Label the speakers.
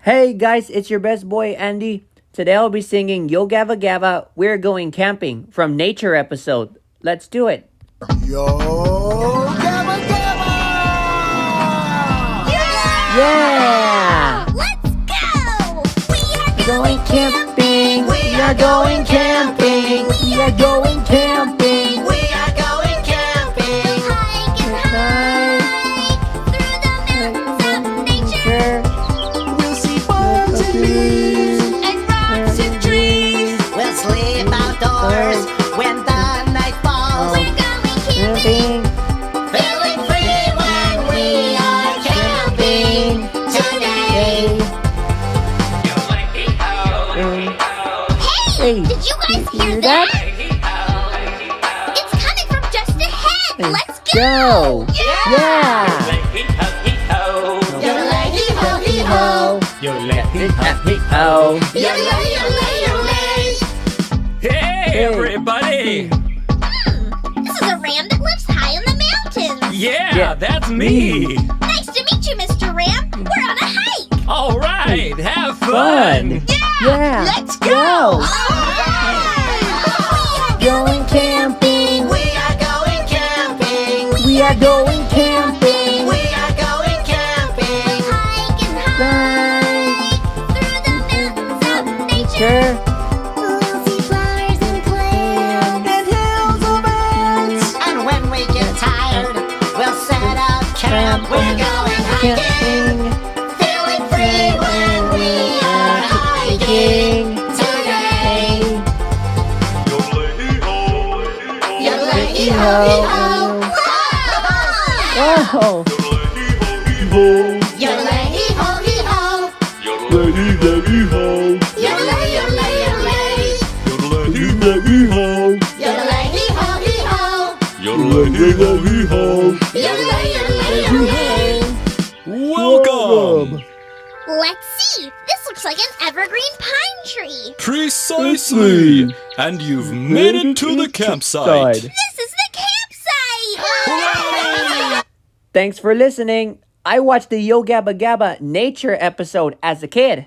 Speaker 1: Hey guys, it's your best boy Andy. Today I'll be singing Yo Gabba Gabba, We're Going Camping from Nature episode. Let's do it.
Speaker 2: Yo Gabba Gabba!
Speaker 1: Yeah!
Speaker 3: Let's go! We are
Speaker 1: Going camping. We are going camping. We are going camping.
Speaker 2: We are going camping.
Speaker 3: hike and hike through the mountains of nature
Speaker 2: We'll see birds and bees.
Speaker 3: and rocks and trees.
Speaker 2: We'll sleep outdoors when the night falls.
Speaker 3: We're going camping,
Speaker 2: Feeling free when we are camping today.
Speaker 3: Hey, did you guys hear that? It's coming from just ahead. Let's go!
Speaker 1: Yeah!
Speaker 2: Yodelay, hee-ho, hee-ho.
Speaker 1: Oh.
Speaker 2: Yodelay, yodelay, yodelay.
Speaker 4: Hey, everybody!
Speaker 3: This is a ram that lives high in the mountains.
Speaker 4: Yeah, that's me!
Speaker 3: Nice to meet you, Mr. Ram. We're on a hike.
Speaker 4: All right, have
Speaker 1: Fun!
Speaker 4: fun!
Speaker 1: Yeah!
Speaker 3: Let's
Speaker 1: go!
Speaker 3: Alright.
Speaker 1: Going camping!
Speaker 2: We are going camping.
Speaker 1: We are going camping!
Speaker 2: We are going camping.
Speaker 3: Hike and hike through the mountains of nature.
Speaker 1: Sure.
Speaker 3: We'll see flowers and plants.
Speaker 2: And hills of ants. And when we get tired, we'll set up camp. We're going hiking.
Speaker 1: Camping.
Speaker 2: Feeling free when we are hiking today. Yodelay, hee-ho, hee-ho.
Speaker 1: Oh!
Speaker 2: Yodelay, hee-ho, hee-ho. Yodelay, yodelay, yodelay. Yodelay, hee-ho, hee-ho. Yodelay, yodelay, yodelay.
Speaker 4: Welcome!
Speaker 3: Let's see. This looks like an evergreen pine tree.
Speaker 4: Precisely! And you've made it to the campsite!
Speaker 3: This is the campsite.
Speaker 1: Thanks for listening. I watched the Yo Gabba Gabba Nature episode as a kid.